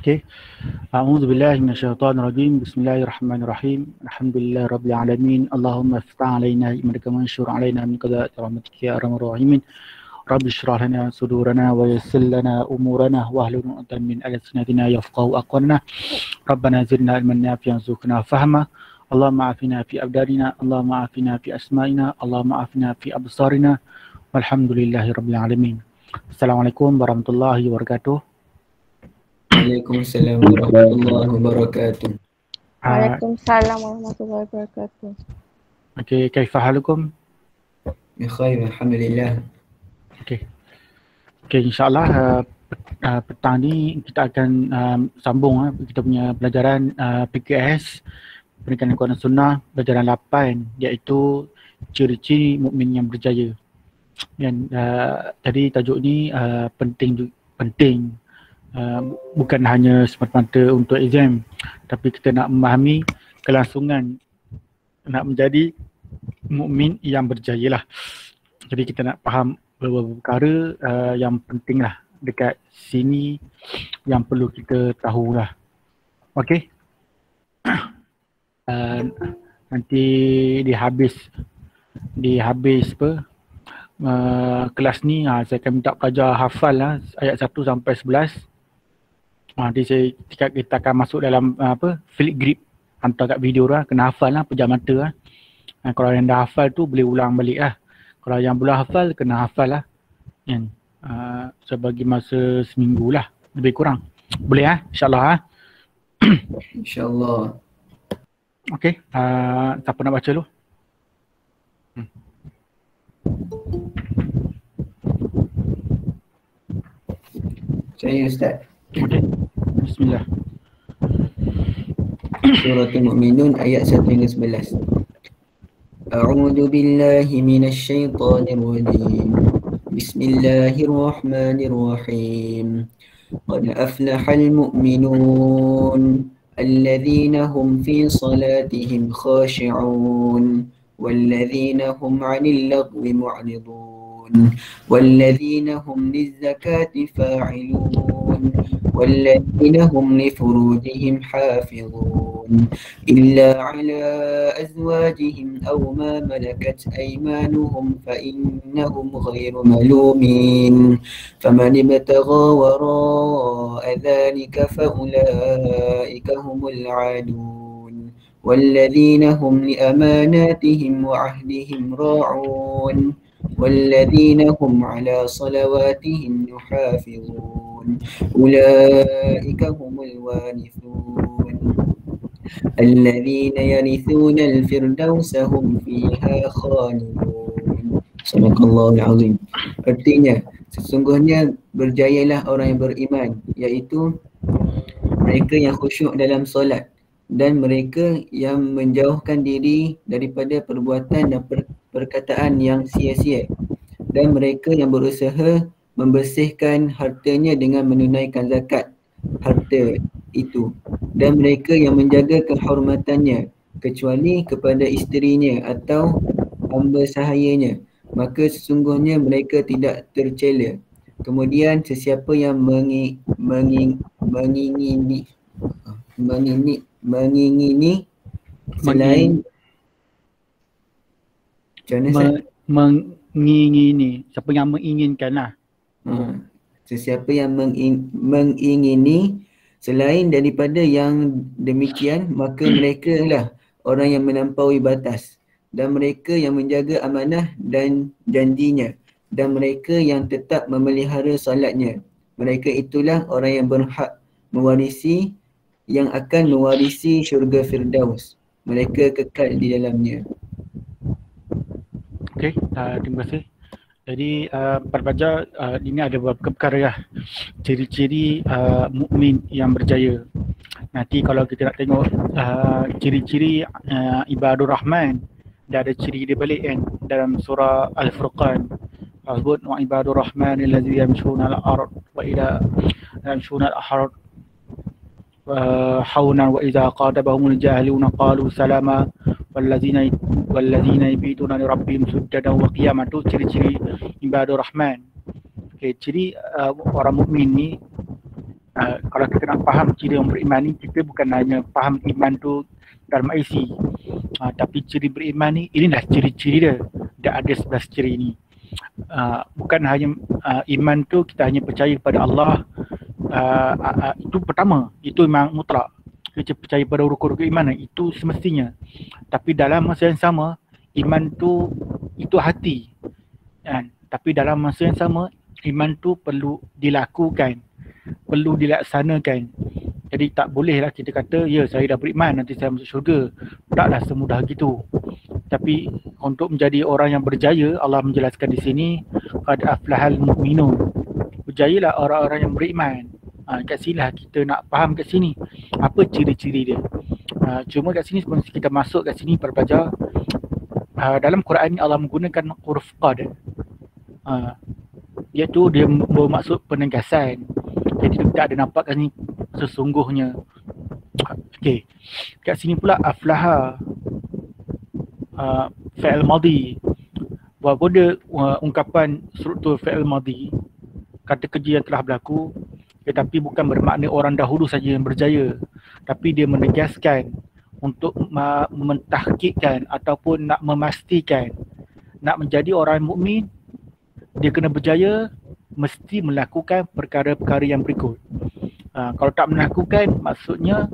Okey. A'udzu billahi minasyaitonir rajim. Bismillahirrahmanirrahim. Alhamdulillah rabbil alamin. Allahumma iftah 'alaina innaka manshur 'alaina min qada'i rahmatika ya arhamar rahimin. Rabbi shrah lana sudurana wa yassir lana umurana wahlul 'uqdatam min alsinatina yafqahu aqwalana. Rabbana zidna ilman nafi'an warzuqna fahma. Allahumma afina fi abdanina, Allahumma afina fi asma'ina, Allahumma afina fi absarina. Walhamdulillahi rabbil alamin. Assalamualaikum warahmatullahi wabarakatuh. Waalaikumsalam warahmatullahi wabarakatuh. Waalaikumsalam warahmatullahi wabarakatuh. Okey, kaifa halukum? Ya khair, alhamdulillah. Okey, insyaAllah petang ni kita akan sambung kita punya pelajaran PKS Pendidikan Al-Quran dan Sunnah pelajaran 8, iaitu ciri-ciri mukmin yang berjaya. Dan tadi tajuk ni penting. Bukan hanya semata-mata untuk exam, tapi kita nak memahami kelangsungan nak menjadi mukmin yang berjaya lah. Jadi kita nak faham beberapa perkara yang penting lah dekat sini yang perlu kita tahulah. Okey. Nanti dihabis kelas ni saya akan minta pelajar hafal lah ayat 1 sampai 11. Nanti kita akan masuk dalam flip grip, hantar kat video lah, kena hafal lah, pejam mata lah. Kalau yang dah hafal tu boleh ulang balik lah. Kalau yang belum hafal, kena hafal lah. Saya bagi masa seminggu lah, lebih kurang. Boleh InsyaAllah InsyaAllah. Okey, siapa nak baca dulu? Saya Ustaz. Okey, bismillah. Surah Al-Mu'minun ayat 1 hingga 11. A'udzu billahi minasy syaithanir rajim. Bismillahirrahmanirrahim. Qad aflahal mu'minun alladzina hum fi salatihim khashi'un walladzina hum 'anil lagwi mu'ridun walladzina hum lizzakati fa'ilun والذين هم لفروجهم حافظون إلا على أزواجهم أو ما ملكت أيمانهم فإنهم غير ملومين فمن ابتغى وراء ذلك فأولئك هم العادون والذين هم لأماناتهم وعهدهم راعون والذين هم على صلواتهم يحافظون أولئك هم الوارثون الذين يرثون الفردوس هم فيها خالدون. Sadaqallahul azim. Artinya, sesungguhnya berjayalah orang yang beriman, iaitu mereka yang khusyuk dalam solat dan mereka yang menjauhkan diri daripada perbuatan dan perkataan yang sia-sia, dan mereka yang berusaha membersihkan hartanya dengan menunaikan zakat harta itu, dan mereka yang menjaga kehormatannya kecuali kepada isterinya atau hamba sahayanya, maka sesungguhnya mereka tidak tercela. Kemudian sesiapa yang mengingini selain mengingini, siapa yang menginginkan lah. Sesiapa yang mengingini selain daripada yang demikian, maka mereka lah orang yang melampaui batas, dan mereka yang menjaga amanah dan janjinya, dan mereka yang tetap memelihara salatnya, mereka itulah orang yang berhak mewarisi, yang akan mewarisi syurga Firdaus, mereka kekal di dalamnya. Okey, terima kasih. Jadi pada ini ada beberapa perkara lah, ciri-ciri mukmin yang berjaya. Nanti kalau kita nak tengok ciri-ciri ibadur rahman, dia ada ciri dia balik kan dalam surah Al-Furqan. Sebut wa ibadur rahman allazi yamshuna al-ard wa ila yamshuna al-ard haunan wa idza qatabahumul jahiluna qalu salama wallazina yabituna li rabbihim sujadan wa qiyaman. Tu ciri-ciri ibadur rahman. Okey, ciri orang mukmin ni Kalau kita nak faham ciri orang beriman ni, kita bukan hanya faham iman tu dalam IC, tapi ciri beriman ni, inilah ciri-ciri dia. Dia ada 11 ciri ni. Bukan hanya iman tu kita hanya percaya kepada Allah, itu pertama, itu memang mutlak. Kita percaya pada rukun-rukun iman, itu semestinya. Tapi dalam masa yang sama, iman tu itu hati, kan? Tapi dalam masa yang sama, iman tu perlu dilakukan, perlu dilaksanakan. Jadi tak bolehlah kita kata, ya saya dah beriman, nanti saya masuk syurga. Taklah semudah gitu. Tapi untuk menjadi orang yang berjaya, Allah menjelaskan di sini, qad aflahal mu'minun. Berjayalah orang-orang yang beriman. Kat sini lah kita nak faham kat sini apa ciri-ciri dia. Cuma kat sini sebelum kita masuk kat sini para pelajar, dalam Quran ni Allah menggunakan huruf qad, iaitu dia bermaksud penegasan. Jadi kita ada nampak kat sini sesungguhnya. Okey, kat sini pula aflaha, fi'il madhi. Walaupun dia ungkapan struktur fi'il madhi, kata kerja yang telah berlaku, tetapi bukan bermakna orang dahulu saja yang berjaya, tapi dia menegaskan untuk mentahkikkan ataupun nak memastikan nak menjadi orang mukmin, dia kena berjaya, mesti melakukan perkara-perkara yang berikut. Kalau tak melakukan, maksudnya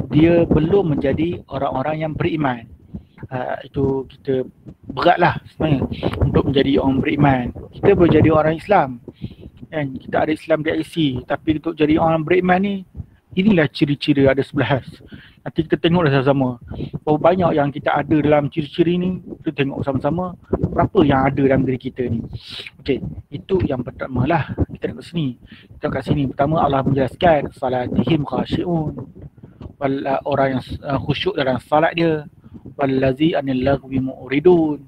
dia belum menjadi orang-orang yang beriman. Itu kita beratlah sebenarnya untuk menjadi orang beriman. Kita boleh jadi orang Islam, kan? Kita ada Islam di IC, tapi untuk jadi orang beriman ni, inilah ciri-ciri, ada 11. Nanti kita tengoklah sama-sama berapa banyak yang kita ada dalam ciri-ciri ni. Kita tengok sama-sama berapa yang ada dalam diri kita ni. Okey, itu yang pertama lah. Kita tengok sini. Kita kat sini pertama Allah menjelaskan salatihim khashi'un, orang yang khusyuk dalam salat dia, wallazi anil lagwi mu'ridun,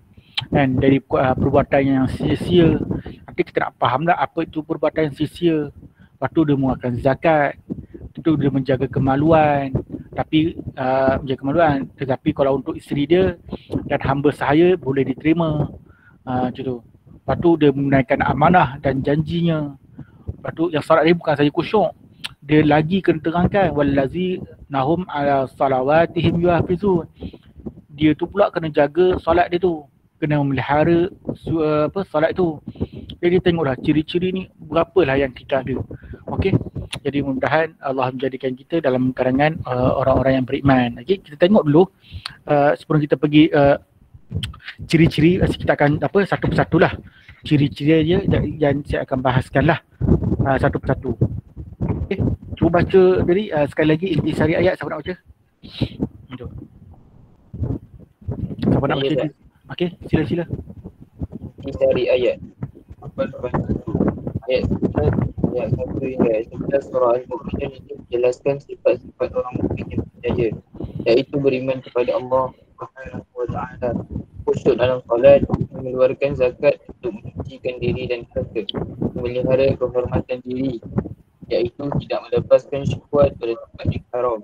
dan dari perbuatan yang sia-sia. Nanti kita nak faham lah apa itu perbuatan sia-sia. Lepas tu dia mengeluarkan zakat, itu dia menjaga kemaluan, tapi menjaga kemaluan, tetapi kalau untuk isteri dia dan hamba sahaya boleh diterima, macam tu. Lepas tu dia menunaikan amanah dan janjinya. Lepas tu yang solat dia bukan saja khusyuk, dia lagi kena terangkan wallazi nahum ala salawatihim yuhafizun. Dia tu pula kena jaga solat dia tu, kena memelihara solat tu. Jadi tengoklah ciri-ciri ni berapalah yang kita ada. Okey. Jadi mudah-mudahan Allah menjadikan kita dalam kalangan orang-orang yang beriman. Okey, kita tengok dulu sebelum kita pergi ciri-ciri, kita akan satu persatu lah. Ciri-ciri dia yang saya akan bahaskanlah satu persatu. Okey, cuba baca tadi sekali lagi intisari ayat, siapa nak baca? Siapa nak baca? Okey, sila-sila. Intisari ayat. Ayat 1 hingga ayat 11 surah Al-Mu'minun ini menjelaskan sifat-sifat orang mukmin yang berjaya, iaitu beriman kepada Allah Subhanahu wa ta'ala, khusyuk dalam solat, mengeluarkan zakat untuk menyucikan diri dan harta, memelihara kehormatan diri, iaitu tidak melepaskan syahwat pada tempat yang haram,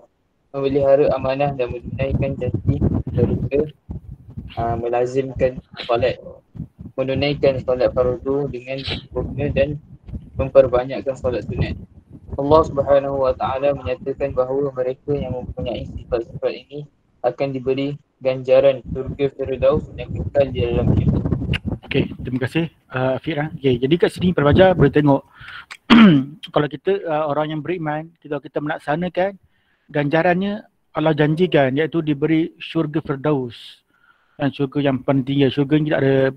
memelihara amanah dan menunaikan janji, serta melazimkan solat, menunaikan solat fardu dengan sempurna dan memperbanyakkan solat sunat. Allah Subhanahu wa ta'ala menyatakan bahawa mereka yang mempunyai sifat-sifat ini akan diberi ganjaran surga Firdaus yang kekal di dalamnya. Okey, terima kasih Fi'rah. Okey, jadi kat sini pelajar boleh tengok kalau kita orang yang beriman, kita melaksanakan ganjarannya Allah janjikan, iaitu diberi syurga Firdaus. Dan syurga yang paling tinggi, syurga ni tak ada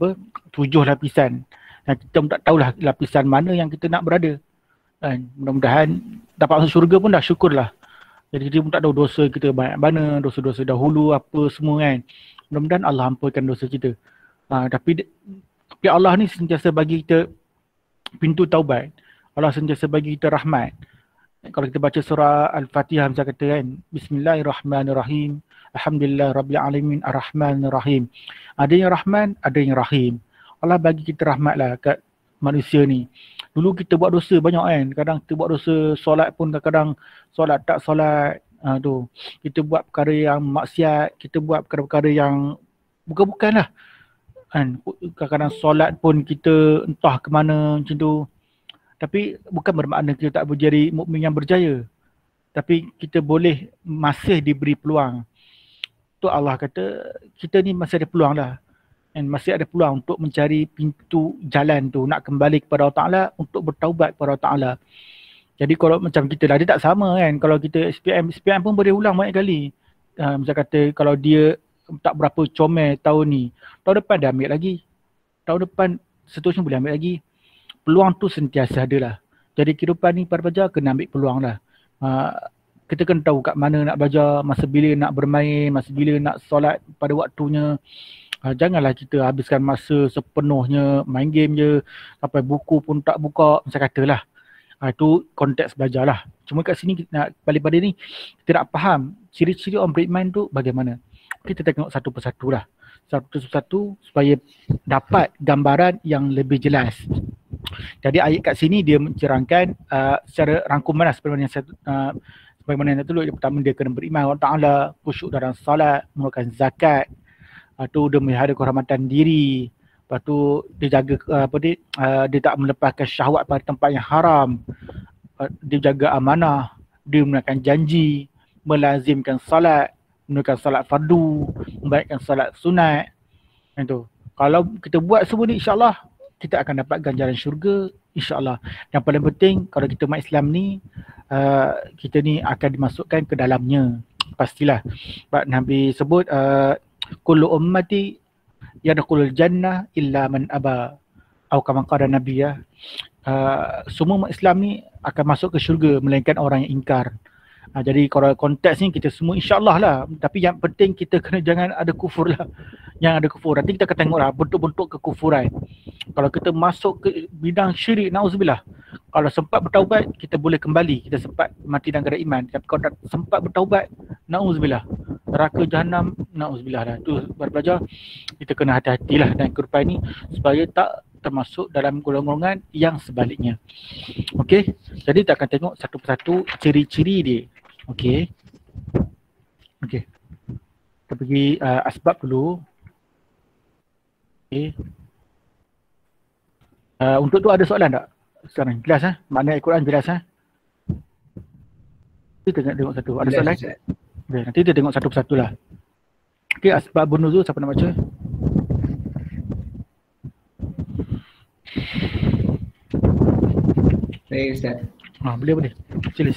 7 lapisan. Dan kita pun tak tahulah lapisan mana yang kita nak berada. Dan mudah-mudahan dapat masuk syurga pun dah syukurlah. Jadi kita pun tak tahu dosa kita banyak mana, dosa-dosa dahulu apa semua kan. Mudah-mudahan Allah ampunkan dosa kita. Tapi Allah ni sentiasa bagi kita pintu taubat. Allah sentiasa bagi kita rahmat. Kalau kita baca surah Al-Fatihah macam kata kan, Bismillahirrahmanirrahim, Alhamdulillah Rabbil Alamin, Ar-Rahmanirrahim. Ada yang Rahman, ada yang Rahim. Allah bagi kita rahmat lah kat manusia ni. Dulu kita buat dosa banyak kan. Kadang kita buat dosa, solat pun kadang-kadang solat tak solat. Tu. Kita buat perkara yang maksiat, kita buat perkara-perkara yang bukan-bukan lah. Kan? Kadang-kadang solat pun kita entah ke mana macam tu. Tapi bukan bermakna kita tak menjadi mukmin yang berjaya. Tapi kita boleh masih diberi peluang. Tu Allah kata kita ni masih ada peluang lah. Dan masih ada peluang untuk mencari pintu jalan tu, nak kembali kepada Allah Ta'ala, untuk bertaubat kepada Allah Ta'ala. Jadi kalau macam kita lah, dia tak sama kan. Kalau kita SPM pun boleh ulang banyak kali. Macam kata kalau dia tak berapa comel tahun ni, tahun depan dia ambil lagi. Tahun depan seterusnya boleh ambil lagi. Peluang tu sentiasa ada lah. Jadi kehidupan ni para pelajar kena ambil peluang lah. Kita kena tahu kat mana nak belajar, masa bila nak bermain, masa bila nak solat pada waktunya. Janganlah kita habiskan masa sepenuhnya main game je, sampai buku pun tak buka, macam katalah. Itu konteks belajar lah. Cuma kat sini kita nak balik pada ni, kita nak faham ciri-ciri orang beriman tu bagaimana. Kita tengok satu persatu lah. Satu persatu supaya dapat gambaran yang lebih jelas. Jadi ayat kat sini dia mencerangkan secara rangkuman lah sebagaimana yang saya sebagaimana yang tertulis. Yang pertama dia kena beriman Allah Ta'ala, khusyuk dalam salat, mengeluarkan zakat. Lepas tu dia melihara kehormatan diri. Lepas tu dia jaga dia tak melepaskan syahwat pada tempat yang haram. Dia jaga amanah, dia menunaikan janji, melazimkan salat, menunaikan salat fardu, membaikkan salat sunat. Itu. Kalau kita buat semua ni, insya-Allah kita akan dapat ganjaran syurga, insya-Allah. Yang paling penting kalau kita umat Islam ni, kita ni akan dimasukkan ke dalamnya. Pastilah. Sebab Nabi sebut kullu ummati yadkhulul jannah illa man aba, atau kama qala Nabi ya. Semua umat Islam ni akan masuk ke syurga melainkan orang yang ingkar. Jadi kalau konteks ni kita semua insya-Allah lah. Tapi yang penting kita kena jangan ada kufur lah. Yang ada kufur. Nanti kita akan tengok lah bentuk-bentuk kekufuran. Kalau kita masuk ke bidang syirik, na'udzubillah. Kalau sempat bertaubat, kita boleh kembali. Kita sempat mati dalam keadaan iman. Tapi kalau tak sempat bertaubat, na'udzubillah. Neraka Jahannam, na'udzubillah lah. Itu baru belajar. Kita kena hati-hatilah dalam kehidupan ni supaya tak termasuk dalam golongan yang sebaliknya. Okey. Jadi kita akan tengok satu persatu ciri-ciri dia. Okey. Okey. Kita pergi asbab dulu. Okey. Untuk tu ada soalan tak? Sekarang jelas makna Al-Quran jelas Kita tengok satu. Ada soalan? Okay, nanti kita tengok satu persatu lah. Okey, asbabun nuzul siapa nak baca? Saya Ustaz. Boleh. Sila.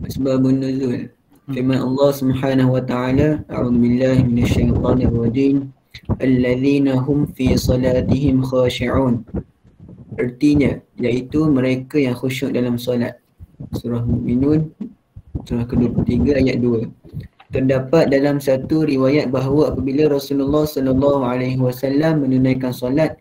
Asbabun nuzul. Firman Allah Subhanahu wa taala, a'udzu billahi minasyaitonir rajim. Alladzina hum fi salatihim khashi'un. Artinya iaitu mereka yang khusyuk dalam solat. Surah Mu'minun surah ke-23 ayat 2. Terdapat dalam satu riwayat bahawa apabila Rasulullah sallallahu alaihi wasallam menunaikan solat,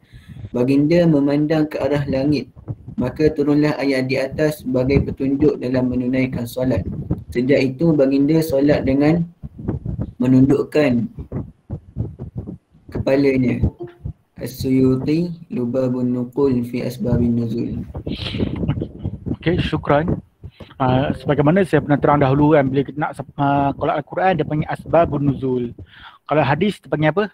baginda memandang ke arah langit. Maka turunlah ayat di atas sebagai petunjuk dalam menunaikan solat. Sejak itu baginda solat dengan menundukkan kepalanya. As-Suyuti Lubabun Nuqul fi Asbabin Nuzul. Okey, syukran. Sebagaimana saya pernah terang dahulu kan, bila kita nak kalau Al-Quran dia panggil Asbabun Nuzul. Kalau hadis dia panggil apa?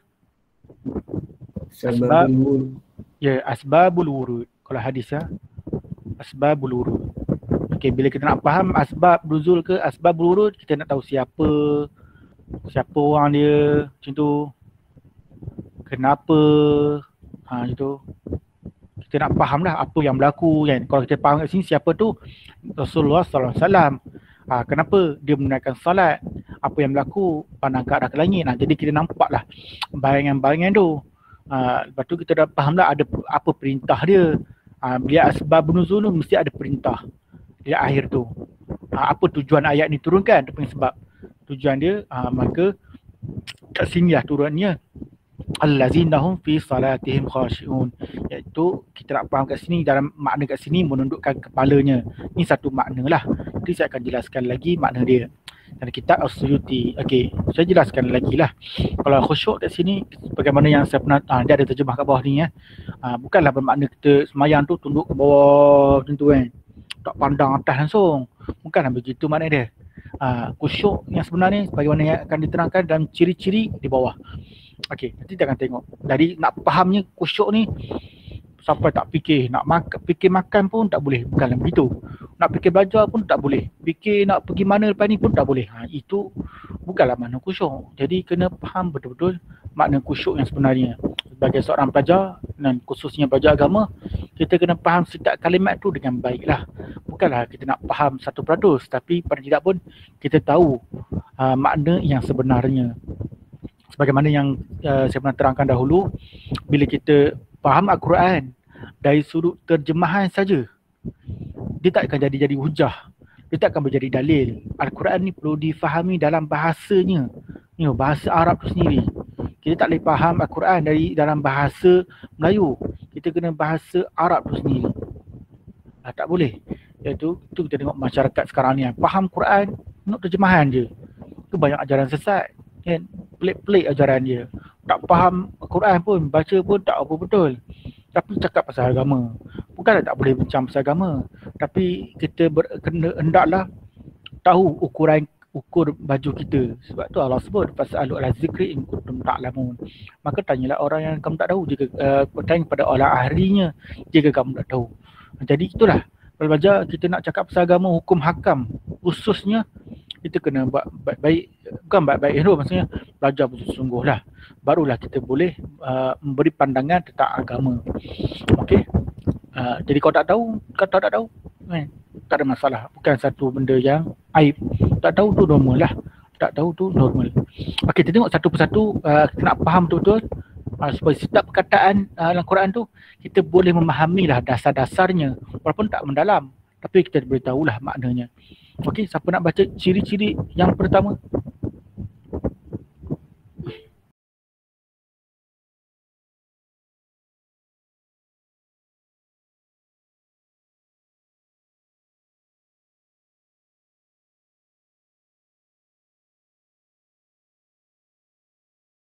Sababul Wurud. Ya, Asbabul Wurud. Kalau hadis Asbabul Wurud. Okey, bila kita nak faham asbab nuzul ke asbabul wurud, kita nak tahu siapa orang dia, macam tu. Kenapa? Itu. Kita nak faham lah apa yang berlaku kan. Kalau kita faham kat sini siapa tu? Rasulullah sallallahu alaihi wasallam. Kenapa dia menunaikan salat? Apa yang berlaku? Pandang ke arah ke langit. Jadi kita nampak lah bayangan-bayangan tu. Lepas tu kita dah faham lah ada apa perintah dia. Bila asbab nuzul tu mesti ada perintah di akhir tu. Apa tujuan ayat ni turunkan? Itu punya sebab. Tujuan dia, maka kat sini lah turunnya. Allazina hum fi salatihim khashi'un. Iaitu kita nak faham kat sini, dalam makna kat sini menundukkan kepalanya. Ini satu makna lah. Nanti saya akan jelaskan lagi makna dia. Dan kitab As-Suyuti. Okey, saya jelaskan lagi lah. Kalau khusyuk kat sini, bagaimana yang saya pernah, dia ada terjemah kat bawah ni bukanlah bermakna kita semayang tu tunduk ke bawah macam tu kan. Tak pandang atas langsung. Bukanlah begitu makna dia. Khusyuk yang sebenarnya bagaimana yang akan diterangkan dalam ciri-ciri di bawah. Okey, nanti kita akan tengok. Jadi nak fahamnya khusyuk ni, sampai tak fikir, nak fikir makan pun tak boleh, bukanlah begitu. Nak fikir belajar pun tak boleh, fikir nak pergi mana lepas ni pun tak boleh. Itu bukanlah makna khusyuk. Jadi kena faham betul-betul makna khusyuk yang sebenarnya. Sebagai seorang pelajar dan khususnya belajar agama, kita kena faham setiap kalimat tu dengan baiklah. Bukanlah kita nak faham 100%, tapi paling tidak pun kita tahu makna yang sebenarnya. Sebagaimana yang saya pernah terangkan dahulu, bila kita faham Al-Quran dari sudut terjemahan saja, dia tak akan jadi hujah, dia tak akan menjadi dalil. Al-Quran ni perlu difahami dalam bahasanya, bahasa Arab tu sendiri. Kita tak boleh faham Al-Quran dari dalam bahasa Melayu, kita kena bahasa Arab tu sendiri. Tak boleh. Iaitu kita tengok masyarakat sekarang ni, faham Quran nak terjemahan je. Itu banyak ajaran sesat, kan? Pelik-pelik ajaran dia. Tak faham Quran pun, baca pun tak apa betul. Tapi cakap pasal agama. Bukanlah tak boleh bincang pasal agama, tapi kita kena hendaklah tahu ukur baju kita. Sebab tu Allah sebut fasalu ala zikri in kuntum ta'lamun. Maka tanyalah orang yang kamu tak tahu, jika tanya kepada orang ahlinya jika kamu tak tahu. Jadi itulah, belajar kita nak cakap pasal agama, hukum hakam khususnya, kita kena buat baik-baik, bukan baik-baik tu, maksudnya belajar bersungguh lah. Barulah kita boleh memberi pandangan tentang agama. Okey. Jadi kalau tak tahu, tak ada masalah. Bukan satu benda yang aib. Tak tahu tu normal lah. Tak tahu tu normal. Okey, kita tengok satu persatu, kita nak faham betul-betul supaya setiap perkataan dalam Quran tu kita boleh memahamilah dasar-dasarnya walaupun tak mendalam, tapi kita boleh tahulah maknanya. Okey, siapa nak baca ciri-ciri yang pertama?